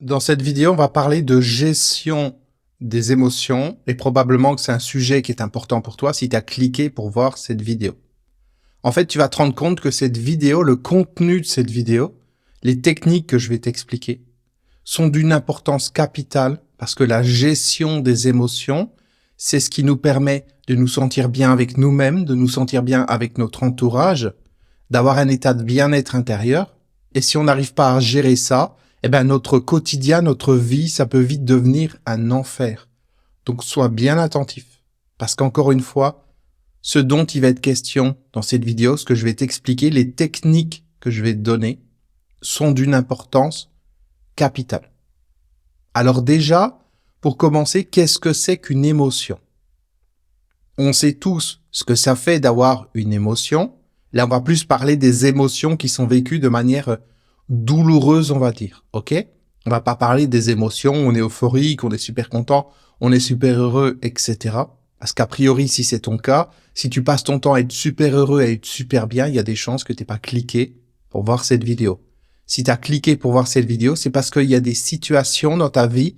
Dans cette vidéo, on va parler de gestion des émotions et probablement que c'est un sujet qui est important pour toi si tu as cliqué pour voir cette vidéo. En fait, tu vas te rendre compte que cette vidéo, le contenu de cette vidéo, les techniques que je vais t'expliquer sont d'une importance capitale parce que la gestion des émotions, c'est ce qui nous permet de nous sentir bien avec nous-mêmes, de nous sentir bien avec notre entourage, d'avoir un état de bien-être intérieur. Et si on n'arrive pas à gérer ça, notre quotidien, notre vie, ça peut vite devenir un enfer. Donc, sois bien attentif. Parce qu'encore une fois, ce dont il va être question dans cette vidéo, ce que je vais t'expliquer, les techniques que je vais te donner, sont d'une importance capitale. Alors déjà, pour commencer, qu'est-ce que c'est qu'une émotion? On sait tous ce que ça fait d'avoir une émotion. Là, on va plus parler des émotions qui sont vécues de manière douloureuse, on va dire, ok? On va pas parler des émotions, on est euphorique, on est super content, on est super heureux, etc. Parce qu'a priori, si c'est ton cas, si tu passes ton temps à être super heureux, à être super bien, il y a des chances que t'aies pas cliqué pour voir cette vidéo. Si tu as cliqué pour voir cette vidéo, c'est parce qu'il y a des situations dans ta vie,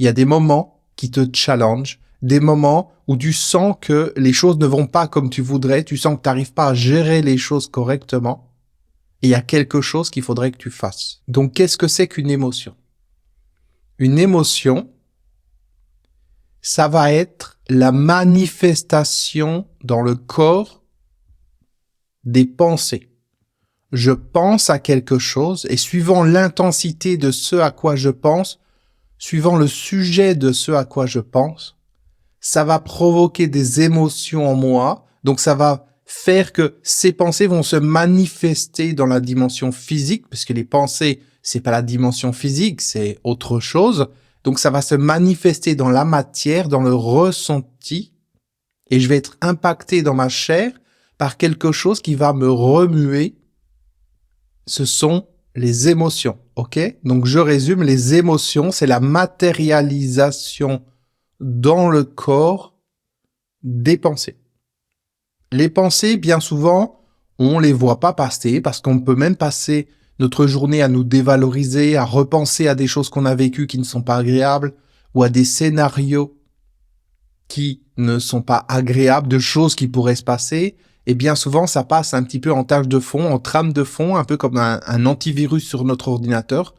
il y a des moments qui te challenge, des moments où tu sens que les choses ne vont pas comme tu voudrais, tu sens que tu n'arrives pas à gérer les choses correctement, et il y a quelque chose qu'il faudrait que tu fasses. Donc, qu'est-ce que c'est qu'une émotion? Une émotion, ça va être la manifestation dans le corps des pensées. Je pense à quelque chose et suivant l'intensité de ce à quoi je pense, suivant le sujet de ce à quoi je pense, ça va provoquer des émotions en moi. Donc ça va faire que ces pensées vont se manifester dans la dimension physique, parce que les pensées, c'est pas la dimension physique, c'est autre chose. Donc ça va se manifester dans la matière, dans le ressenti, et je vais être impacté dans ma chair par quelque chose qui va me remuer. Ce sont les émotions, ok? Donc je résume, les émotions, c'est la matérialisation dans le corps des pensées. Les pensées, bien souvent, on les voit pas passer parce qu'on peut même passer notre journée à nous dévaloriser, à repenser à des choses qu'on a vécues qui ne sont pas agréables ou à des scénarios qui ne sont pas agréables, de choses qui pourraient se passer. Et bien souvent, ça passe un petit peu en tâche de fond, en trame de fond, un peu comme un antivirus sur notre ordinateur.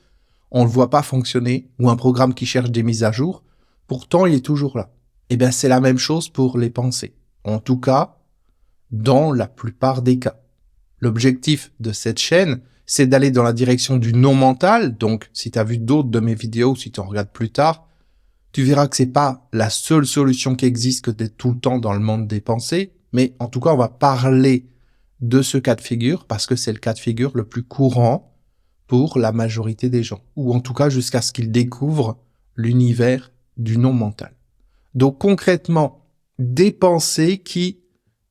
On le voit pas fonctionner, ou un programme qui cherche des mises à jour. Pourtant, il est toujours là. Eh bien, c'est la même chose pour les pensées. En tout cas, dans la plupart des cas. L'objectif de cette chaîne, c'est d'aller dans la direction du non-mental. Donc, si tu as vu d'autres de mes vidéos, ou si tu en regardes plus tard, tu verras que c'est pas la seule solution qui existe que d'être tout le temps dans le monde des pensées. Mais en tout cas, on va parler de ce cas de figure parce que c'est le cas de figure le plus courant pour la majorité des gens. Ou en tout cas, jusqu'à ce qu'ils découvrent l'univers du non-mental. Donc concrètement, des pensées qui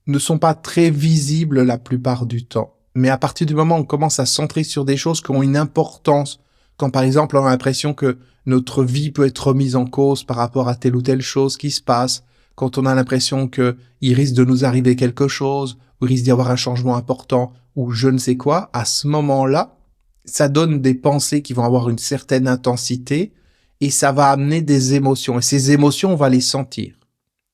ne sont pas très visibles la plupart du temps. Mais à partir du moment où on commence à se centrer sur des choses qui ont une importance, quand par exemple on a l'impression que notre vie peut être remise en cause par rapport à telle ou telle chose qui se passe, quand on a l'impression qu'il risque de nous arriver quelque chose, ou il risque d'y avoir un changement important, ou je ne sais quoi, à ce moment-là, ça donne des pensées qui vont avoir une certaine intensité, et ça va amener des émotions. Et ces émotions, on va les sentir.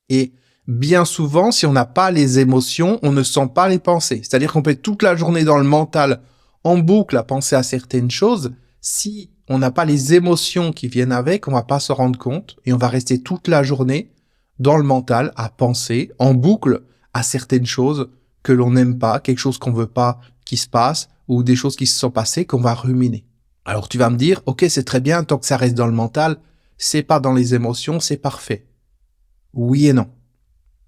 Et bien souvent, si on n'a pas les émotions, on ne sent pas les pensées. C'est-à-dire qu'on peut être toute la journée dans le mental, en boucle, à penser à certaines choses. Si on n'a pas les émotions qui viennent avec, on va pas se rendre compte et on va rester toute la journée dans le mental à penser en boucle à certaines choses que l'on n'aime pas, quelque chose qu'on veut pas qui se passe ou des choses qui se sont passées qu'on va ruminer. Alors tu vas me dire, ok, c'est très bien, tant que ça reste dans le mental, c'est pas dans les émotions, c'est parfait. Oui et non.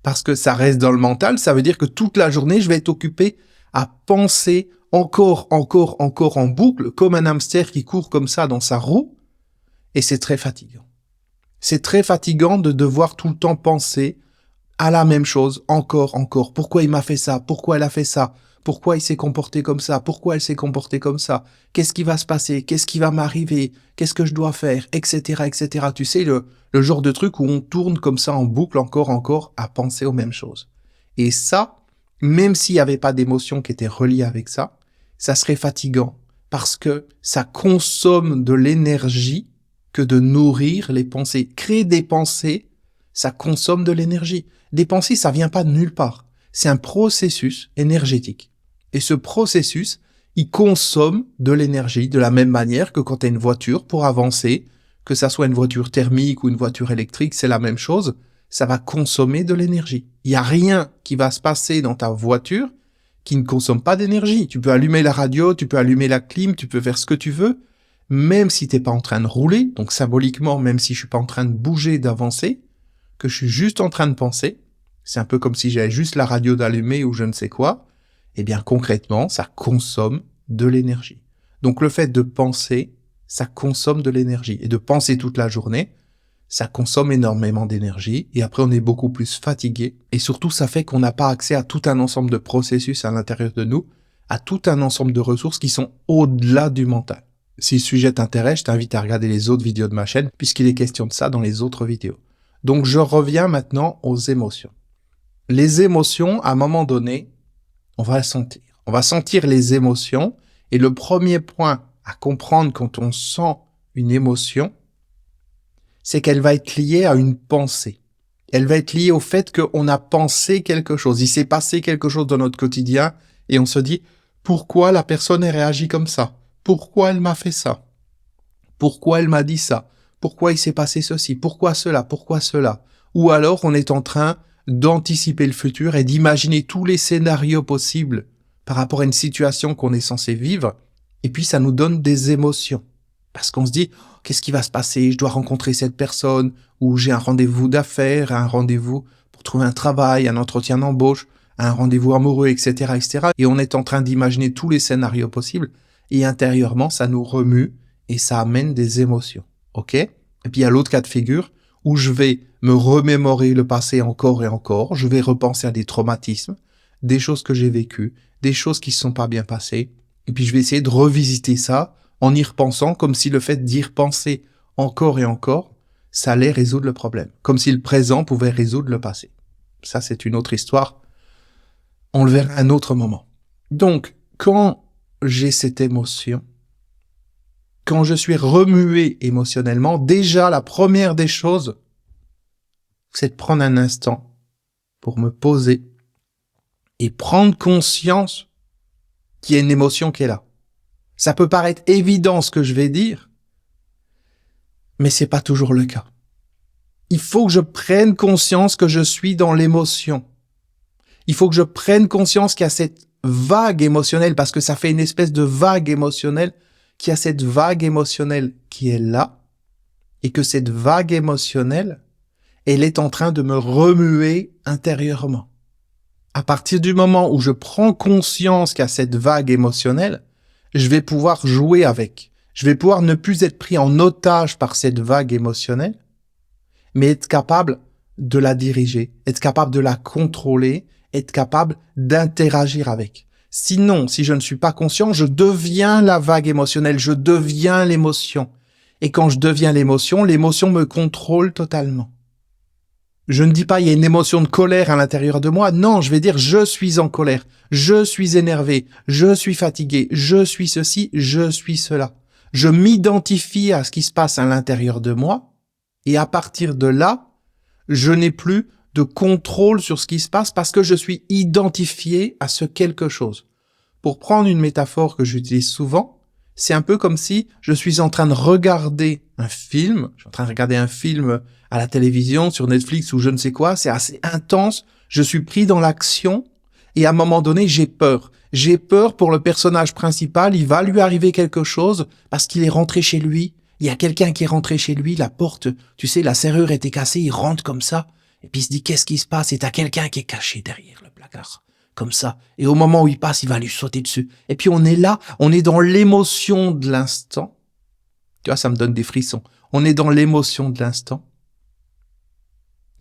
Parce que ça reste dans le mental, ça veut dire que toute la journée, je vais être occupé à penser encore en boucle, comme un hamster qui court comme ça dans sa roue, et c'est très fatigant. C'est très fatigant de devoir tout le temps penser à la même chose, encore. Pourquoi il m'a fait ça? Pourquoi elle a fait ça? Pourquoi il s'est comporté comme ça? Pourquoi elle s'est comportée comme ça? Qu'est-ce qui va se passer? Qu'est-ce qui va m'arriver? Qu'est-ce que je dois faire? Etc., etc. Tu sais, le genre de truc où on tourne comme ça en boucle encore à penser aux mêmes choses. Et ça, même s'il n'y avait pas d'émotion qui était reliée avec ça, ça serait fatigant parce que ça consomme de l'énergie que de nourrir les pensées. Créer des pensées, ça consomme de l'énergie. Des pensées, ça vient pas de nulle part. C'est un processus énergétique. Et ce processus, il consomme de l'énergie de la même manière que quand tu as une voiture pour avancer, que ça soit une voiture thermique ou une voiture électrique, c'est la même chose. Ça va consommer de l'énergie. Il n'y a rien qui va se passer dans ta voiture qui ne consomme pas d'énergie. Tu peux allumer la radio, tu peux allumer la clim, tu peux faire ce que tu veux, même si t'es pas en train de rouler, donc symboliquement, même si je suis pas en train de bouger, d'avancer, que je suis juste en train de penser, c'est un peu comme si j'avais juste la radio d'allumer ou je ne sais quoi, eh bien concrètement, ça consomme de l'énergie. Donc le fait de penser, ça consomme de l'énergie. Et de penser toute la journée, ça consomme énormément d'énergie et après on est beaucoup plus fatigué et surtout ça fait qu'on n'a pas accès à tout un ensemble de processus à l'intérieur de nous, à tout un ensemble de ressources qui sont au-delà du mental. Si le sujet t'intéresse, je t'invite à regarder les autres vidéos de ma chaîne puisqu'il est question de ça dans les autres vidéos. Donc je reviens maintenant aux émotions. Les émotions, à un moment donné, on va les sentir. On va sentir les émotions et le premier point à comprendre quand on sent une émotion, c'est qu'elle va être liée à une pensée. Elle va être liée au fait qu'on a pensé quelque chose. Il s'est passé quelque chose dans notre quotidien et on se dit « Pourquoi la personne a réagi comme ça? Pourquoi elle m'a fait ça? Pourquoi elle m'a dit ça? Pourquoi il s'est passé ceci? Pourquoi cela? Pourquoi cela ?» Ou alors on est en train d'anticiper le futur et d'imaginer tous les scénarios possibles par rapport à une situation qu'on est censé vivre et puis ça nous donne des émotions. Parce qu'on se dit, qu'est-ce qui va se passer? Je dois rencontrer cette personne, ou j'ai un rendez-vous d'affaires, un rendez-vous pour trouver un travail, un entretien d'embauche, un rendez-vous amoureux, etc., etc. Et on est en train d'imaginer tous les scénarios possibles, et intérieurement, ça nous remue, et ça amène des émotions. Ok? Et puis il y a l'autre cas de figure, où je vais me remémorer le passé encore et encore, je vais repenser à des traumatismes, des choses que j'ai vécues, des choses qui ne se sont pas bien passées, et puis je vais essayer de revisiter ça, en y repensant, comme si le fait d'y repenser encore et encore, ça allait résoudre le problème. Comme si le présent pouvait résoudre le passé. Ça, c'est une autre histoire. On le verra à un autre moment. Donc, quand j'ai cette émotion, quand je suis remué émotionnellement, déjà, la première des choses, c'est de prendre un instant pour me poser et prendre conscience qu'il y a une émotion qui est là. Ça peut paraître évident ce que je vais dire, mais c'est pas toujours le cas. Il faut que je prenne conscience que je suis dans l'émotion. Il faut que je prenne conscience qu'il y a cette vague émotionnelle, parce que ça fait une espèce de vague émotionnelle, qu'il y a cette vague émotionnelle qui est là, et que cette vague émotionnelle, elle est en train de me remuer intérieurement. À partir du moment où je prends conscience qu'il y a cette vague émotionnelle, je vais pouvoir jouer avec. Je vais pouvoir ne plus être pris en otage par cette vague émotionnelle, mais être capable de la diriger, être capable de la contrôler, être capable d'interagir avec. Sinon, si je ne suis pas conscient, je deviens la vague émotionnelle, je deviens l'émotion. Et quand je deviens l'émotion me contrôle totalement. Je ne dis pas il y a une émotion de colère à l'intérieur de moi. Non, je vais dire je suis en colère, je suis énervé, je suis fatigué, je suis ceci, je suis cela. Je m'identifie à ce qui se passe à l'intérieur de moi et à partir de là, je n'ai plus de contrôle sur ce qui se passe parce que je suis identifié à ce quelque chose. Pour prendre une métaphore que j'utilise souvent, c'est un peu comme si je suis en train de regarder un film, je suis en train de regarder un film à la télévision, sur Netflix ou je ne sais quoi, c'est assez intense, je suis pris dans l'action et à un moment donné, j'ai peur. J'ai peur pour le personnage principal, il va lui arriver quelque chose parce qu'il est rentré chez lui, il y a quelqu'un qui est rentré chez lui, la porte, tu sais, la serrure était cassée, il rentre comme ça et puis il se dit qu'est-ce qui se passe et t'as quelqu'un qui est caché derrière le placard. Comme ça. Et au moment où il passe, il va lui sauter dessus. Et puis on est là, on est dans l'émotion de l'instant. Tu vois, ça me donne des frissons. On est dans l'émotion de l'instant.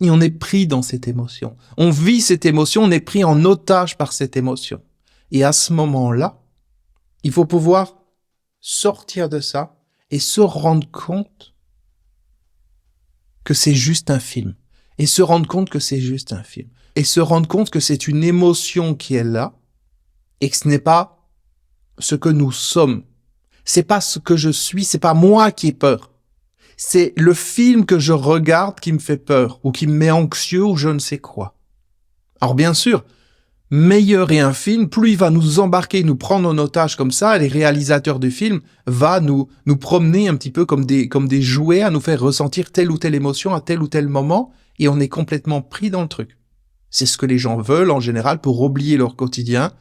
Et on est pris dans cette émotion. On vit cette émotion, on est pris en otage par cette émotion. Et à ce moment-là, il faut pouvoir sortir de ça et se rendre compte que c'est juste un film. Et se rendre compte que c'est juste un film. Et se rendre compte que c'est une émotion qui est là et que ce n'est pas ce que nous sommes. C'est pas ce que je suis, c'est pas moi qui ai peur. C'est le film que je regarde qui me fait peur, ou qui me met anxieux, ou je ne sais quoi. Alors bien sûr, meilleur est un film, plus il va nous embarquer, nous prendre en otage comme ça, et les réalisateurs du film va nous promener un petit peu comme des jouets à nous faire ressentir telle ou telle émotion à tel ou tel moment, et on est complètement pris dans le truc. C'est ce que les gens veulent en général pour oublier leur quotidien,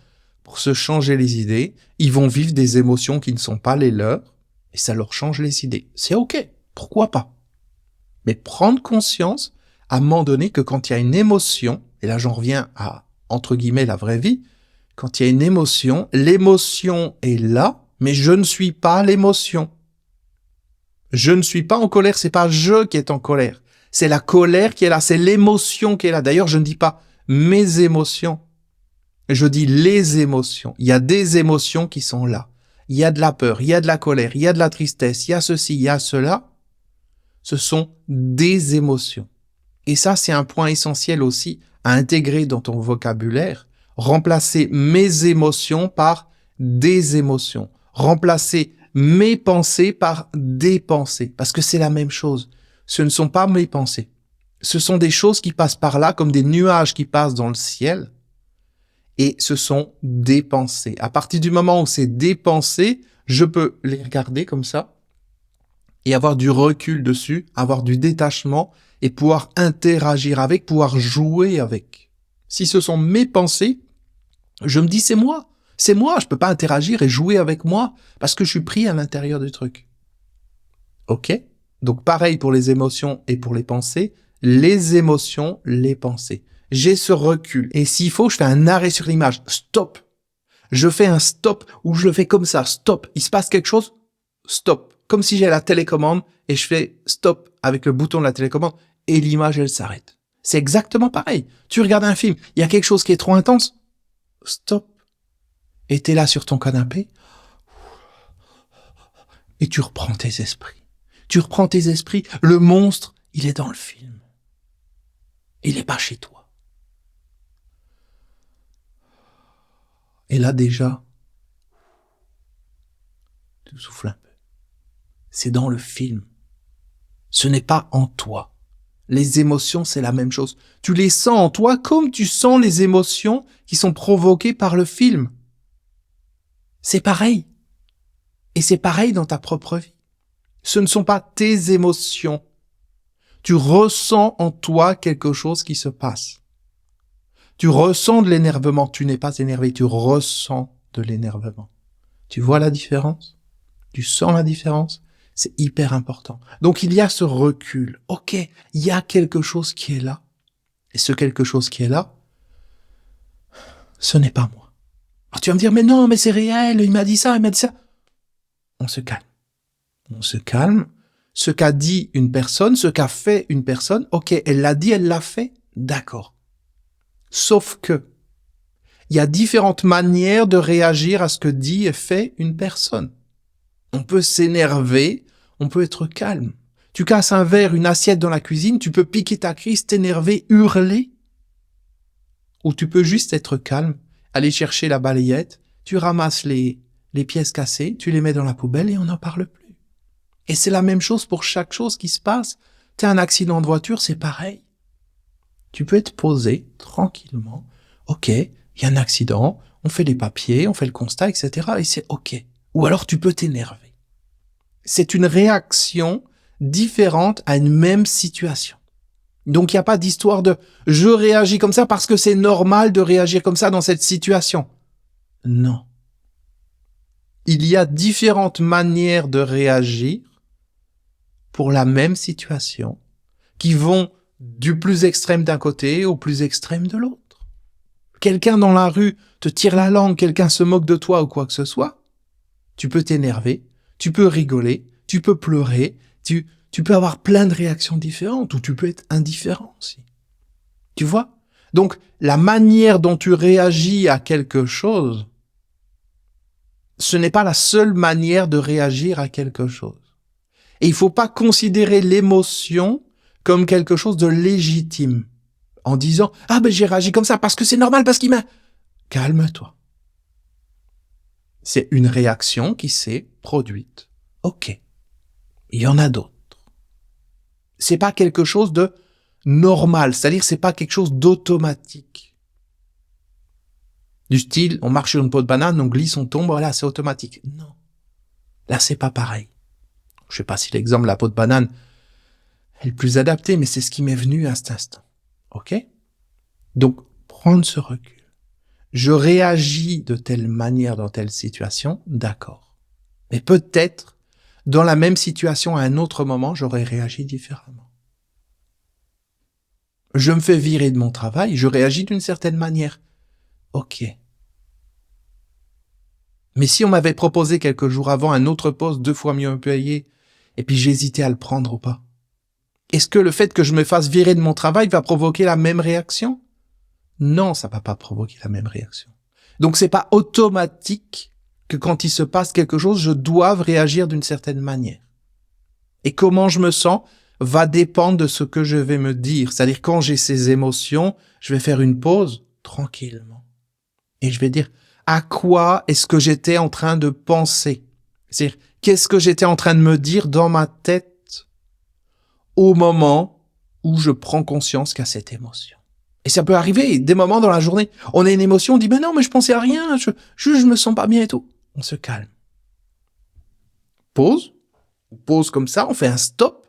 pour se changer les idées. Ils vont vivre des émotions qui ne sont pas les leurs, et ça leur change les idées. C'est ok, pourquoi pas? Mais prendre conscience, à un moment donné, que quand il y a une émotion, et là j'en reviens à, entre guillemets, la vraie vie, quand il y a une émotion, l'émotion est là, mais je ne suis pas l'émotion. Je ne suis pas en colère, c'est pas je qui est en colère. C'est la colère qui est là, c'est l'émotion qui est là. D'ailleurs, je ne dis pas mes émotions, je dis les émotions. Il y a des émotions qui sont là. Il y a de la peur, il y a de la colère, il y a de la tristesse, il y a ceci, il y a cela. Ce sont des émotions. Et ça, c'est un point essentiel aussi à intégrer dans ton vocabulaire. Remplacer mes émotions par des émotions. Remplacer mes pensées par des pensées. Parce que c'est la même chose. Ce ne sont pas mes pensées. Ce sont des choses qui passent par là comme des nuages qui passent dans le ciel. Et ce sont des pensées. À partir du moment où c'est des pensées, je peux les regarder comme ça et avoir du recul dessus, avoir du détachement et pouvoir interagir avec, pouvoir jouer avec. Si ce sont mes pensées, je me dis c'est moi, je peux pas interagir et jouer avec moi parce que je suis pris à l'intérieur du truc. Ok? Donc pareil pour les émotions et pour les pensées, les émotions, les pensées. J'ai ce recul et s'il faut, je fais un arrêt sur l'image. Stop. Je fais un stop ou je le fais comme ça. Stop. Il se passe quelque chose? Stop. Comme si j'ai la télécommande et je fais stop avec le bouton de la télécommande et l'image, elle s'arrête. C'est exactement pareil. Tu regardes un film, il y a quelque chose qui est trop intense. Stop. Et t'es là sur ton canapé et tu reprends tes esprits. Le monstre, il est dans le film. Il est pas chez toi. Et là déjà, tu souffles un peu. C'est dans le film. Ce n'est pas en toi. Les émotions, c'est la même chose. Tu les sens en toi comme tu sens les émotions qui sont provoquées par le film. C'est pareil. Et c'est pareil dans ta propre vie. Ce ne sont pas tes émotions. Tu ressens en toi quelque chose qui se passe. Tu ressens de l'énervement. Tu n'es pas énervé, tu ressens de l'énervement. Tu vois la différence? Tu sens la différence? C'est hyper important. Donc il y a ce recul. Ok, il y a quelque chose qui est là. Et ce quelque chose qui est là, ce n'est pas moi. Alors tu vas me dire, mais non, mais c'est réel, il m'a dit ça. On se calme. On se calme. Ce qu'a dit une personne, ce qu'a fait une personne, ok, elle l'a dit, elle l'a fait, d'accord. Sauf que, il y a différentes manières de réagir à ce que dit et fait une personne. On peut s'énerver, on peut être calme. Tu casses un verre, une assiette dans la cuisine, tu peux piquer ta crise, t'énerver, hurler. Ou tu peux juste être calme, aller chercher la balayette, tu ramasses les pièces cassées, tu les mets dans la poubelle et on n'en parle plus. Et c'est la même chose pour chaque chose qui se passe. T'as un accident de voiture, c'est pareil. Tu peux être posé tranquillement. Ok, il y a un accident, on fait les papiers, on fait le constat, etc. Et c'est ok. Ou alors tu peux t'énerver. C'est une réaction différente à une même situation. Donc il n'y a pas d'histoire de « je réagis comme ça parce que c'est normal de réagir comme ça dans cette situation ». Non. Il y a différentes manières de réagir pour la même situation qui vont du plus extrême d'un côté au plus extrême de l'autre. Quelqu'un dans la rue te tire la langue, quelqu'un se moque de toi ou quoi que ce soit, tu peux t'énerver, tu peux rigoler, tu peux pleurer, tu peux avoir plein de réactions différentes ou tu peux être indifférent aussi. Tu vois? Donc, la manière dont tu réagis à quelque chose, ce n'est pas la seule manière de réagir à quelque chose. Et il faut pas considérer l'émotion comme quelque chose de légitime. En disant, ah ben j'ai réagi comme ça parce que c'est normal, parce qu'il m'a... Calme-toi. C'est une réaction qui s'est produite. Ok. Il y en a d'autres. C'est pas quelque chose de normal, c'est-à-dire c'est pas quelque chose d'automatique. Du style, on marche sur une peau de banane, on glisse, on tombe, voilà, c'est automatique. Non. Là, c'est pas pareil. Je sais pas si l'exemple de la peau de banane est le plus adapté, mais c'est ce qui m'est venu à cet instant. OK? Donc, prendre ce recul. Je réagis de telle manière dans telle situation, d'accord. Mais peut-être, dans la même situation à un autre moment, j'aurais réagi différemment. Je me fais virer de mon travail, je réagis d'une certaine manière. OK. Mais si on m'avait proposé quelques jours avant un autre poste 2 fois mieux payé, et puis j'hésitais à le prendre ou pas, est-ce que le fait que je me fasse virer de mon travail va provoquer la même réaction? Non, ça va pas provoquer la même réaction. Donc c'est pas automatique que quand il se passe quelque chose, je doive réagir d'une certaine manière. Et comment je me sens va dépendre de ce que je vais me dire. C'est-à-dire quand j'ai ces émotions, je vais faire une pause tranquillement. Et je vais dire, à quoi est-ce que j'étais en train de penser? C'est-à-dire, qu'est-ce que j'étais en train de me dire dans ma tête au moment où je prends conscience qu'il y a cette émotion? Et ça peut arriver des moments dans la journée. On a une émotion, on dit, mais non, mais je pensais à rien, je me sens pas bien et tout. On se calme. Pause. On pose comme ça, on fait un stop.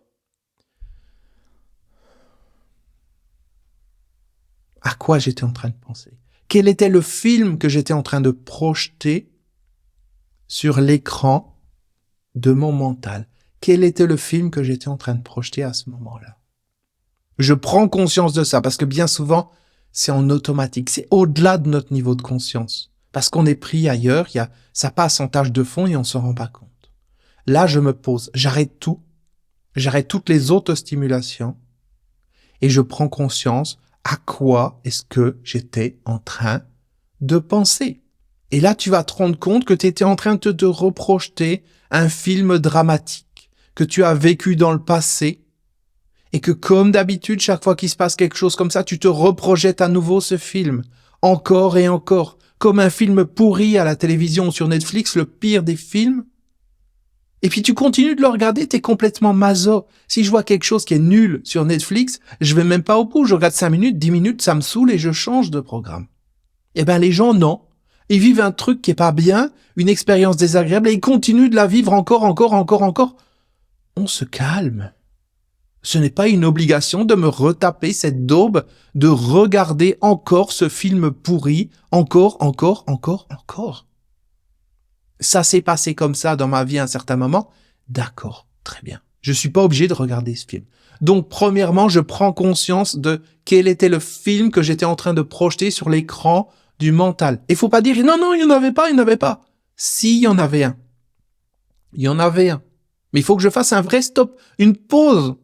À quoi j'étais en train de penser? Quel était le film que j'étais en train de projeter sur l'écran de mon mental? Quel était le film que j'étais en train de projeter à ce moment-là? Je prends conscience de ça parce que bien souvent, c'est en automatique. C'est au-delà de notre niveau de conscience. Parce qu'on est pris ailleurs, ça passe en tâche de fond et on s'en rend pas compte. Là, je me pose, j'arrête tout. J'arrête toutes les autres stimulations et je prends conscience à quoi est-ce que j'étais en train de penser. Et là, tu vas te rendre compte que tu étais en train de te reprojeter un film dramatique que tu as vécu dans le passé et que comme d'habitude, chaque fois qu'il se passe quelque chose comme ça, tu te reprojettes à nouveau ce film, encore et encore, comme un film pourri à la télévision sur Netflix, le pire des films. Et puis tu continues de le regarder, t'es complètement maso. Si je vois quelque chose qui est nul sur Netflix, je vais même pas au bout, je regarde 5 minutes, 10 minutes, ça me saoule et je change de programme. Eh ben les gens, non. Ils vivent un truc qui est pas bien, une expérience désagréable, et ils continuent de la vivre encore. On se calme. Ce n'est pas une obligation de me retaper cette daube, de regarder encore ce film pourri, encore. Ça s'est passé comme ça dans ma vie à un certain moment. D'accord, très bien. Je suis pas obligé de regarder ce film. Donc, premièrement, je prends conscience de quel était le film que j'étais en train de projeter sur l'écran du mental. Il faut pas dire, non, il n'y en avait pas. Si, il y en avait un. Il y en avait un. Mais il faut que je fasse un vrai stop, une pause.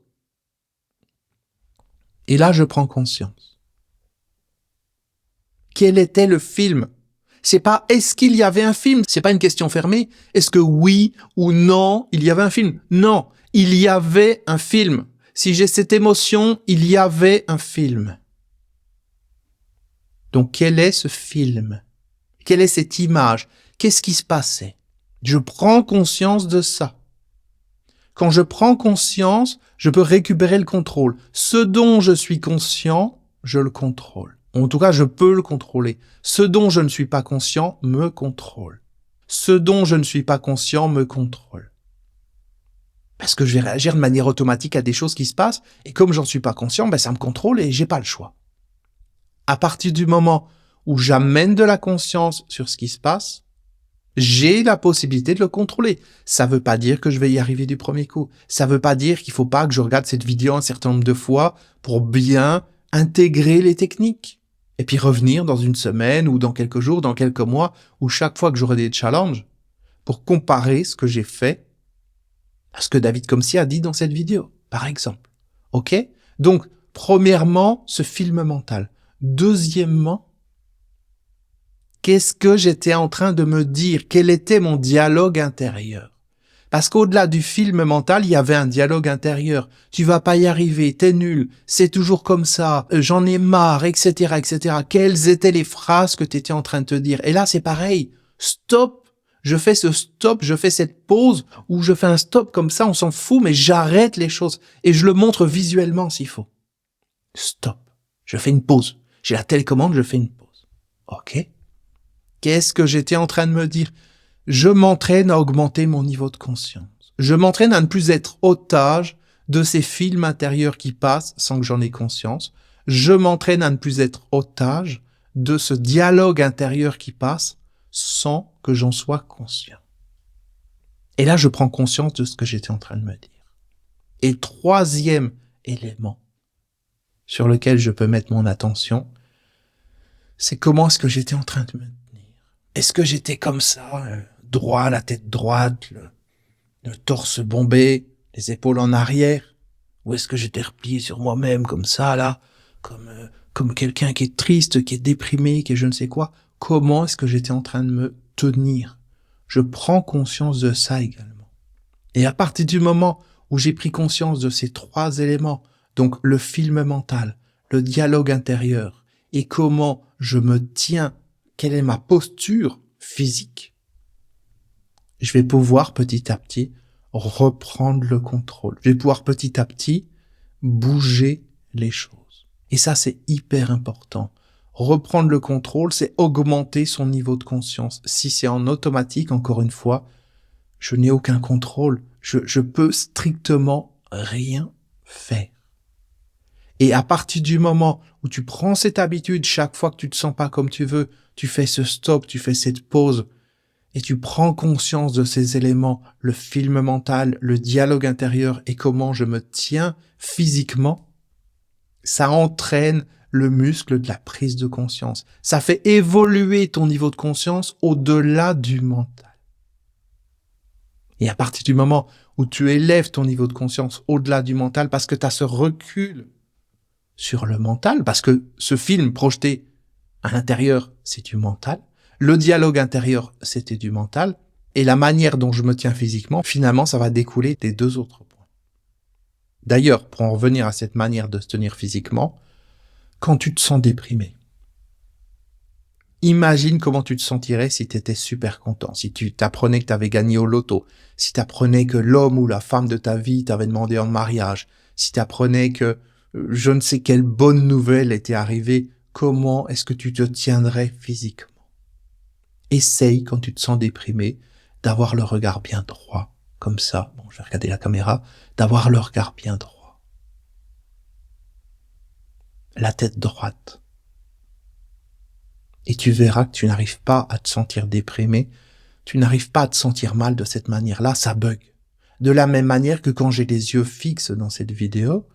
Et là, je prends conscience. Quel était le film? C'est pas est-ce qu'il y avait un film? C'est pas une question fermée. Est-ce que oui ou non, il y avait un film? Non, il y avait un film. Si j'ai cette émotion, il y avait un film. Donc, quel est ce film? Quelle est cette image? Qu'est-ce qui se passait? Je prends conscience de ça. Quand je prends conscience, je peux récupérer le contrôle. Ce dont je suis conscient, je le contrôle. En tout cas, je peux le contrôler. Ce dont je ne suis pas conscient me contrôle. Ce dont je ne suis pas conscient me contrôle. Parce que je vais réagir de manière automatique à des choses qui se passent, et comme j'en suis pas conscient, ça me contrôle et j'ai pas le choix. À partir du moment où j'amène de la conscience sur ce qui se passe, j'ai la possibilité de le contrôler. Ça veut pas dire que je vais y arriver du premier coup. Ça veut pas dire qu'il faut pas que je regarde cette vidéo un certain nombre de fois pour bien intégrer les techniques. Et puis revenir dans une semaine ou dans quelques jours, dans quelques mois, où chaque fois que j'aurai des challenges, pour comparer ce que j'ai fait à ce que David Comsi a dit dans cette vidéo, par exemple. OK? Donc, premièrement, ce film mental. Deuxièmement, qu'est-ce que j'étais en train de me dire? Quel était mon dialogue intérieur? Parce qu'au-delà du film mental, il y avait un dialogue intérieur. Tu vas pas y arriver, t'es nul, c'est toujours comme ça, j'en ai marre, etc. Quelles étaient les phrases que tu étais en train de te dire? Et là, c'est pareil. Stop! Je fais ce stop, je fais cette pause où je fais un stop comme ça, on s'en fout, mais j'arrête les choses et je le montre visuellement s'il faut. Stop. Je fais une pause. J'ai la télécommande, je fais une pause. Ok. Qu'est-ce que j'étais en train de me dire? Je m'entraîne à augmenter mon niveau de conscience. Je m'entraîne à ne plus être otage de ces films intérieurs qui passent sans que j'en ai conscience. Je m'entraîne à ne plus être otage de ce dialogue intérieur qui passe sans que j'en sois conscient. Et là, je prends conscience de ce que j'étais en train de me dire. Et troisième élément sur lequel je peux mettre mon attention, c'est comment est-ce que j'étais en train de me tenir. Est-ce que j'étais comme ça, droit, la tête droite, le torse bombé, les épaules en arrière? Ou est-ce que j'étais replié sur moi-même comme ça, là, comme quelqu'un qui est triste, qui est déprimé, qui est je ne sais quoi? Comment est-ce que j'étais en train de me tenir? Je prends conscience de ça également. Et à partir du moment où j'ai pris conscience de ces trois éléments, donc le film mental, le dialogue intérieur, et comment je me tiens, quelle est ma posture physique, je vais pouvoir petit à petit reprendre le contrôle. Je vais pouvoir petit à petit bouger les choses. Et ça, c'est hyper important. Reprendre le contrôle, c'est augmenter son niveau de conscience. Si c'est en automatique, encore une fois, je n'ai aucun contrôle. Je peux strictement rien faire. Et à partir du moment où tu prends cette habitude, chaque fois que tu te sens pas comme tu veux, tu fais ce stop, tu fais cette pause, et tu prends conscience de ces éléments, le film mental, le dialogue intérieur et comment je me tiens physiquement, ça entraîne le muscle de la prise de conscience. Ça fait évoluer ton niveau de conscience au-delà du mental. Et à partir du moment où tu élèves ton niveau de conscience au-delà du mental, parce que tu as ce recul sur le mental, parce que ce film projeté à l'intérieur, c'est du mental, le dialogue intérieur, c'était du mental, et la manière dont je me tiens physiquement, finalement, ça va découler des deux autres points. D'ailleurs, pour en revenir à cette manière de se tenir physiquement, quand tu te sens déprimé, imagine comment tu te sentirais si tu étais super content, si tu t'apprenais que tu avais gagné au loto, si tu apprenais que l'homme ou la femme de ta vie t'avait demandé en mariage, si tu apprenais que je ne sais quelle bonne nouvelle était arrivée, comment est-ce que tu te tiendrais physiquement? Essaye, quand tu te sens déprimé, d'avoir le regard bien droit, comme ça, bon, je vais regarder la caméra, d'avoir le regard bien droit. La tête droite. Et tu verras que tu n'arrives pas à te sentir déprimé, tu n'arrives pas à te sentir mal de cette manière-là, ça bug. De la même manière que quand j'ai les yeux fixes dans cette vidéo,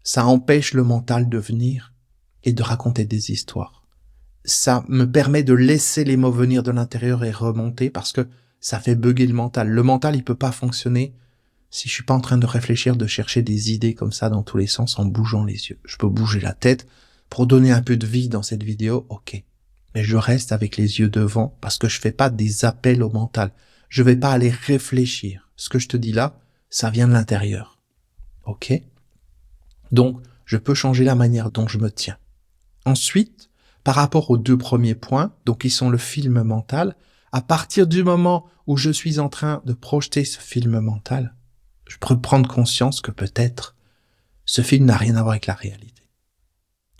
ça empêche le mental de venir et de raconter des histoires. Ça me permet de laisser les mots venir de l'intérieur et remonter parce que ça fait bugger le mental. Le mental, il peut pas fonctionner si je suis pas en train de réfléchir, de chercher des idées comme ça dans tous les sens en bougeant les yeux. Je peux bouger la tête pour donner un peu de vie dans cette vidéo, ok. Mais je reste avec les yeux devant parce que je fais pas des appels au mental. Je vais pas aller réfléchir. Ce que je te dis là, ça vient de l'intérieur. Ok? Donc, je peux changer la manière dont je me tiens. Ensuite, par rapport aux deux premiers points, donc qui sont le film mental, à partir du moment où je suis en train de projeter ce film mental, je peux prendre conscience que peut-être ce film n'a rien à voir avec la réalité.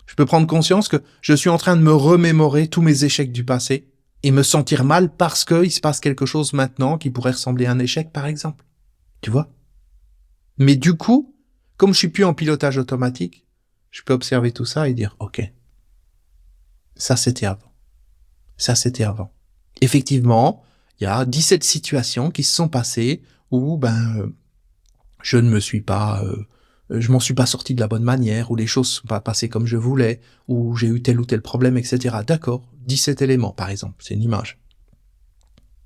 Je peux prendre conscience que je suis en train de me remémorer tous mes échecs du passé et me sentir mal parce qu'il se passe quelque chose maintenant qui pourrait ressembler à un échec, par exemple. Tu vois? Mais du coup, comme je suis plus en pilotage automatique, je peux observer tout ça et dire, ok, ça c'était avant. Ça c'était avant. Effectivement, il y a 17 situations qui se sont passées où, je ne me suis pas, je m'en suis pas sorti de la bonne manière, où les choses sont pas passées comme je voulais, où j'ai eu tel ou tel problème, etc. D'accord, 17 éléments par exemple, c'est une image.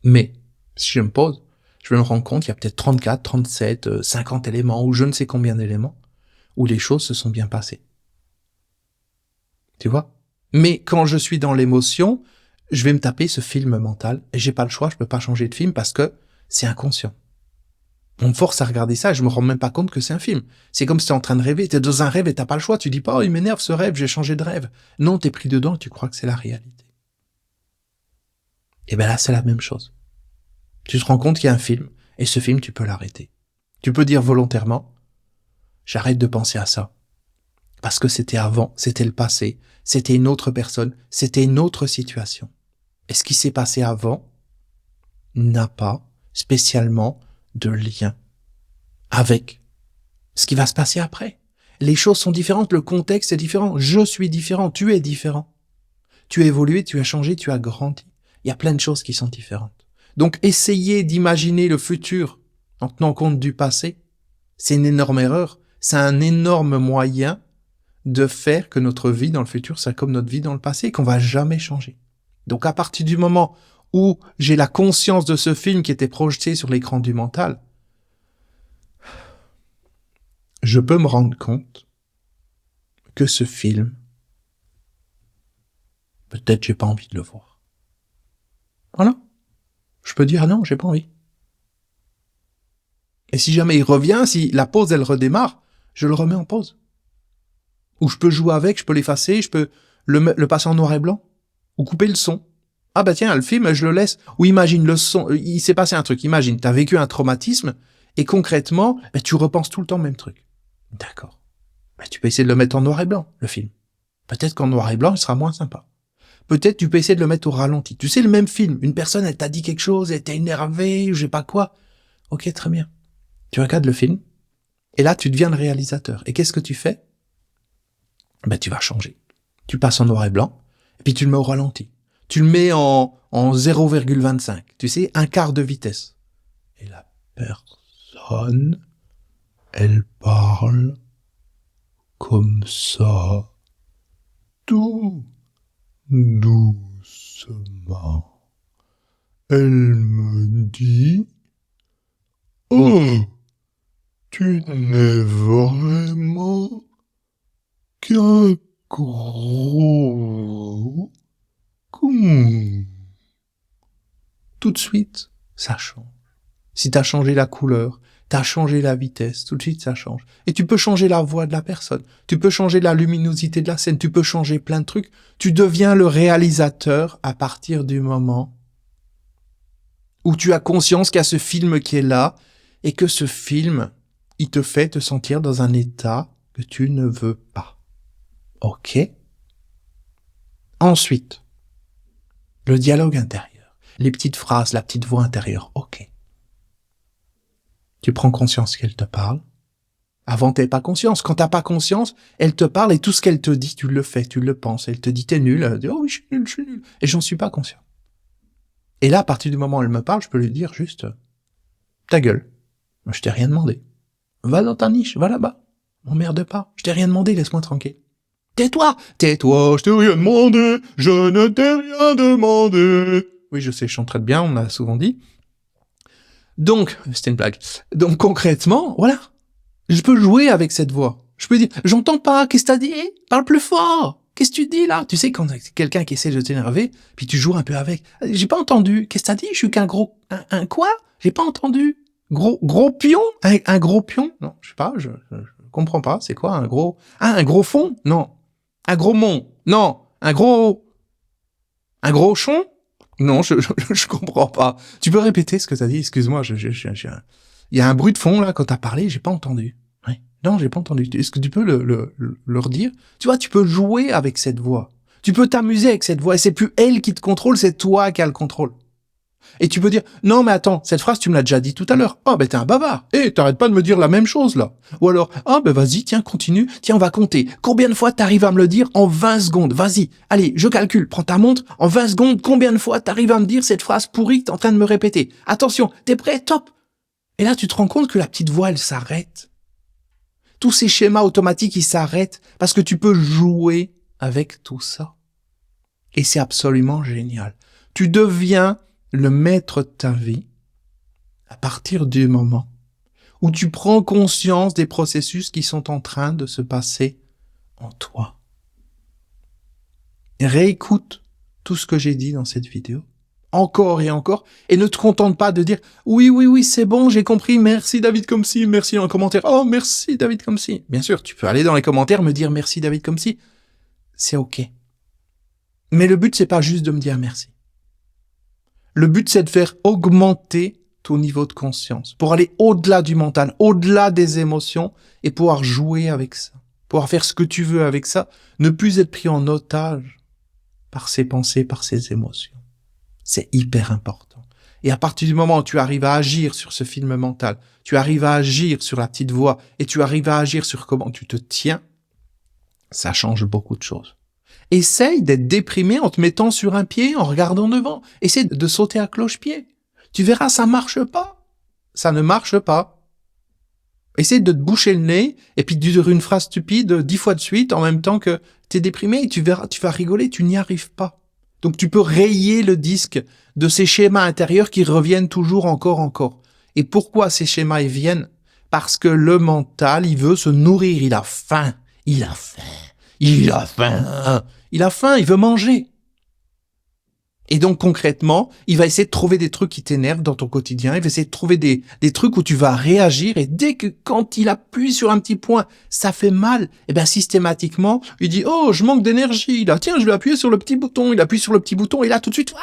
Mais, si je me pose, je vais me rendre compte qu'il y a peut-être 34, 37, 50 éléments, ou je ne sais combien d'éléments, où les choses se sont bien passées. Tu vois? Mais quand je suis dans l'émotion, je vais me taper ce film mental, et j'ai pas le choix, je peux pas changer de film parce que c'est inconscient. On me force à regarder ça et je me rends même pas compte que c'est un film. C'est comme si t'es en train de rêver, t'es dans un rêve et t'as pas le choix, tu dis pas, oh, il m'énerve ce rêve, j'ai changé de rêve. Non, t'es pris dedans et tu crois que c'est la réalité. Et ben là, c'est la même chose. Tu te rends compte qu'il y a un film, et ce film, tu peux l'arrêter. Tu peux dire volontairement, j'arrête de penser à ça. Parce que c'était avant, c'était le passé, c'était une autre personne, c'était une autre situation. Et ce qui s'est passé avant n'a pas spécialement de lien avec ce qui va se passer après. Les choses sont différentes, le contexte est différent, je suis différent, tu es différent. Tu as évolué, tu as changé, tu as grandi. Il y a plein de choses qui sont différentes. Donc, essayer d'imaginer le futur en tenant compte du passé, c'est une énorme erreur. C'est un énorme moyen de faire que notre vie dans le futur soit comme notre vie dans le passé et qu'on va jamais changer. Donc, à partir du moment où j'ai la conscience de ce film qui était projeté sur l'écran du mental, je peux me rendre compte que ce film, peut-être j'ai pas envie de le voir. Voilà. Je peux dire non, j'ai pas envie. Et si jamais il revient, si la pause elle redémarre, je le remets en pause. Ou je peux jouer avec, je peux l'effacer, je peux le passer en noir et blanc. Ou couper le son. Ah bah tiens, le film, je le laisse. Ou imagine le son, il s'est passé un truc. Imagine, t'as vécu un traumatisme, et concrètement, tu repenses tout le temps le même truc. D'accord. Tu peux essayer de le mettre en noir et blanc, le film. Peut-être qu'en noir et blanc, il sera moins sympa. Peut-être tu peux essayer de le mettre au ralenti. Tu sais, le même film, une personne, elle t'a dit quelque chose, elle t'a énervé, je sais pas quoi. Ok, très bien. Tu regardes le film, et là, tu deviens le réalisateur. Et qu'est-ce que tu fais? Tu vas changer. Tu passes en noir et blanc, et puis tu le mets au ralenti. Tu le mets en 0,25. Tu sais, un quart de vitesse. Et la personne, elle parle comme ça, tout doucement. Elle me dit, oh, tu n'es vraiment qu'un gros con. Tout de suite, ça change. Si t'as changé la couleur, t'as changé la vitesse, tout de suite ça change. Et tu peux changer la voix de la personne, tu peux changer la luminosité de la scène, tu peux changer plein de trucs. Tu deviens le réalisateur à partir du moment où tu as conscience qu'il y a ce film qui est là et que ce film, il te fait te sentir dans un état que tu ne veux pas. Ok? Ensuite, le dialogue intérieur, les petites phrases, la petite voix intérieure. Ok. Tu prends conscience qu'elle te parle. Avant, t'avais pas conscience. Quand t'as pas conscience, elle te parle et tout ce qu'elle te dit, tu le fais, tu le penses. Elle te dit t'es nul. Elle dit oh oui, je suis nul. Et j'en suis pas conscient. Et là, à partir du moment où elle me parle, je peux lui dire juste ta gueule. Je t'ai rien demandé. Va dans ta niche, va là-bas. M'emmerde pas. Je t'ai rien demandé, laisse-moi tranquille. Tais-toi, tais-toi, je t'ai rien demandé, je ne t'ai rien demandé. Oui, je sais, je chante très bien, on l'a souvent dit. Donc, c'était une blague. Donc concrètement, voilà. Je peux jouer avec cette voix. Je peux dire, j'entends pas, qu'est-ce que t'as dit? Parle plus fort. Qu'est-ce que tu dis là? Tu sais, quand quelqu'un qui essaie de t'énerver, puis tu joues un peu avec. J'ai pas entendu. Qu'est-ce que t'as dit? Je suis qu'un gros... Un quoi? J'ai pas entendu. Gros pion? Un gros pion? Non, je sais pas, je comprends pas. C'est quoi un gros... Ah, un gros fond? Non. Un gros mont? Non. Un gros chon? Non, je comprends pas. Tu peux répéter ce que t'as dit? Excuse-moi, il y a un bruit de fond, là, quand t'as parlé, j'ai pas entendu. Ouais. Non, j'ai pas entendu. Est-ce que tu peux le redire? Tu vois, tu peux jouer avec cette voix. Tu peux t'amuser avec cette voix. Et c'est plus elle qui te contrôle, c'est toi qui as le contrôle. Et tu peux dire, non, mais attends, cette phrase, tu me l'as déjà dit tout à l'heure. Oh, t'es un bavard. T'arrêtes pas de me dire la même chose, là. Ou alors, vas-y, tiens, continue. Tiens, on va compter. Combien de fois t'arrives à me le dire en 20 secondes? Vas-y. Allez, je calcule. Prends ta montre. En 20 secondes, combien de fois t'arrives à me dire cette phrase pourrie que t'es en train de me répéter? Attention, t'es prêt? Top. Et là, tu te rends compte que la petite voix, elle s'arrête. Tous ces schémas automatiques, ils s'arrêtent parce que tu peux jouer avec tout ça. Et c'est absolument génial. Tu deviens le maître de ta vie à partir du moment où tu prends conscience des processus qui sont en train de se passer en toi. Et réécoute tout ce que j'ai dit dans cette vidéo, encore et encore, et ne te contente pas de dire « Oui, c'est bon, j'ai compris, merci David comme si, merci dans les commentaires, oh merci David comme si ». Bien sûr, tu peux aller dans les commentaires me dire « Merci David comme si ». C'est ok. Mais le but, c'est pas juste de me dire merci. Le but, c'est de faire augmenter ton niveau de conscience pour aller au-delà du mental, au-delà des émotions et pouvoir jouer avec ça, pouvoir faire ce que tu veux avec ça, ne plus être pris en otage par ses pensées, par ses émotions. C'est hyper important. Et à partir du moment où tu arrives à agir sur ce film mental, tu arrives à agir sur la petite voix et tu arrives à agir sur comment tu te tiens, ça change beaucoup de choses. Essaye d'être déprimé en te mettant sur un pied, en regardant devant. Essaye de sauter à cloche-pied. Tu verras, ça marche pas. Ça ne marche pas. Essaye de te boucher le nez et puis de dire une phrase stupide 10 fois de suite en même temps que t'es déprimé et tu verras, tu vas rigoler, tu n'y arrives pas. Donc tu peux rayer le disque de ces schémas intérieurs qui reviennent toujours encore. Et pourquoi ces schémas ils viennent? Parce que le mental, il veut se nourrir, il a faim, il veut manger. Et donc concrètement, il va essayer de trouver des trucs qui t'énervent dans ton quotidien, il va essayer de trouver des trucs où tu vas réagir et dès que quand il appuie sur un petit point, ça fait mal, et bien systématiquement, il dit « Oh, je manque d'énergie, là, tiens, je vais appuyer sur le petit bouton », il appuie sur le petit bouton et là tout de suite,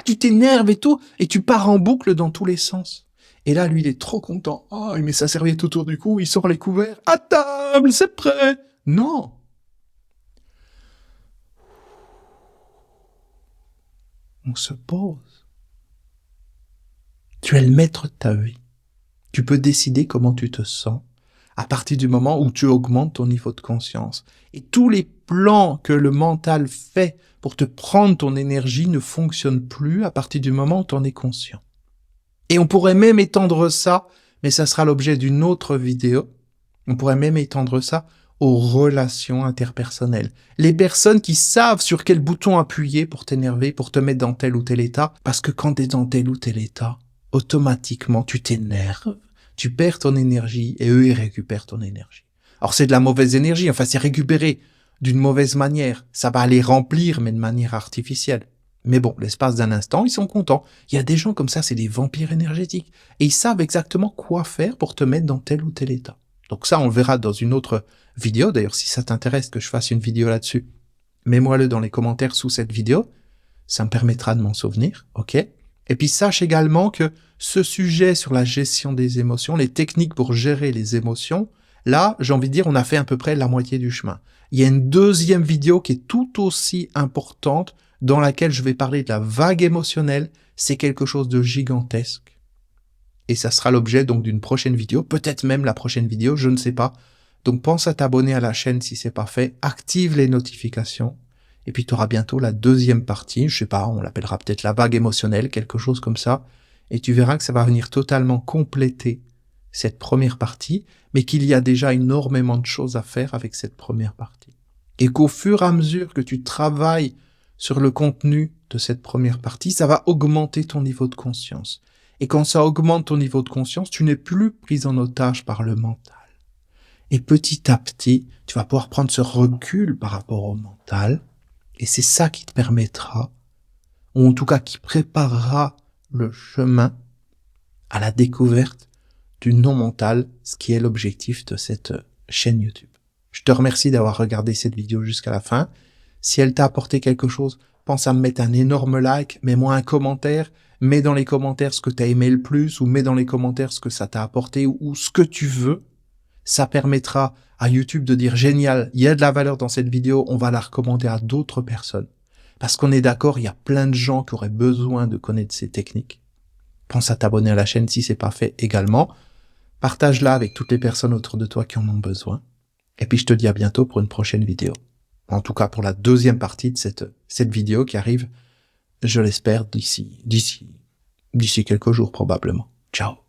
tu t'énerves et tout, et tu pars en boucle dans tous les sens. Et là, lui, il est trop content. Oh, il met sa serviette autour du cou, il sort les couverts. « À table, c'est prêt !» Non. On se pose. Tu es le maître de ta vie. Tu peux décider comment tu te sens à partir du moment où tu augmentes ton niveau de conscience. Et tous les plans que le mental fait pour te prendre ton énergie ne fonctionnent plus à partir du moment où tu en es conscient. Et on pourrait même étendre ça, mais ça sera l'objet d'une autre vidéo. On pourrait même étendre ça aux relations interpersonnelles. Les personnes qui savent sur quel bouton appuyer pour t'énerver, pour te mettre dans tel ou tel état, parce que quand tu es dans tel ou tel état, automatiquement tu t'énerves, tu perds ton énergie et eux ils récupèrent ton énergie. Alors c'est de la mauvaise énergie, enfin c'est récupéré d'une mauvaise manière, ça va les remplir mais de manière artificielle. Mais bon, l'espace d'un instant, ils sont contents. Il y a des gens comme ça, c'est des vampires énergétiques. Et ils savent exactement quoi faire pour te mettre dans tel ou tel état. Donc ça, on le verra dans une autre vidéo. D'ailleurs, si ça t'intéresse que je fasse une vidéo là-dessus, mets-moi-le dans les commentaires sous cette vidéo. Ça me permettra de m'en souvenir, ok? Et puis sache également que ce sujet sur la gestion des émotions, les techniques pour gérer les émotions, là, j'ai envie de dire, on a fait à peu près la moitié du chemin. Il y a une deuxième vidéo qui est tout aussi importante, dans laquelle je vais parler de la vague émotionnelle. C'est quelque chose de gigantesque. Et ça sera l'objet donc d'une prochaine vidéo, peut-être même la prochaine vidéo, je ne sais pas. Donc pense à t'abonner à la chaîne si c'est pas fait, active les notifications, et puis tu auras bientôt la deuxième partie, je sais pas, on l'appellera peut-être la vague émotionnelle, quelque chose comme ça, et tu verras que ça va venir totalement compléter cette première partie, mais qu'il y a déjà énormément de choses à faire avec cette première partie. Et qu'au fur et à mesure que tu travailles sur le contenu de cette première partie, ça va augmenter ton niveau de conscience. Et quand ça augmente ton niveau de conscience, tu n'es plus pris en otage par le mental. Et petit à petit, tu vas pouvoir prendre ce recul par rapport au mental. Et c'est ça qui te permettra, ou en tout cas qui préparera le chemin à la découverte du non-mental, ce qui est l'objectif de cette chaîne YouTube. Je te remercie d'avoir regardé cette vidéo jusqu'à la fin. Si elle t'a apporté quelque chose, pense à me mettre un énorme like, mets-moi un commentaire, mets dans les commentaires ce que tu as aimé le plus, ou mets dans les commentaires ce que ça t'a apporté, ou ce que tu veux. Ça permettra à YouTube de dire « Génial, il y a de la valeur dans cette vidéo, on va la recommander à d'autres personnes. » Parce qu'on est d'accord, il y a plein de gens qui auraient besoin de connaître ces techniques. Pense à t'abonner à la chaîne si c'est pas fait également. Partage-la avec toutes les personnes autour de toi qui en ont besoin. Et puis je te dis à bientôt pour une prochaine vidéo. En tout cas pour la deuxième partie de cette vidéo qui arrive, je l'espère, d'ici quelques jours probablement. Ciao.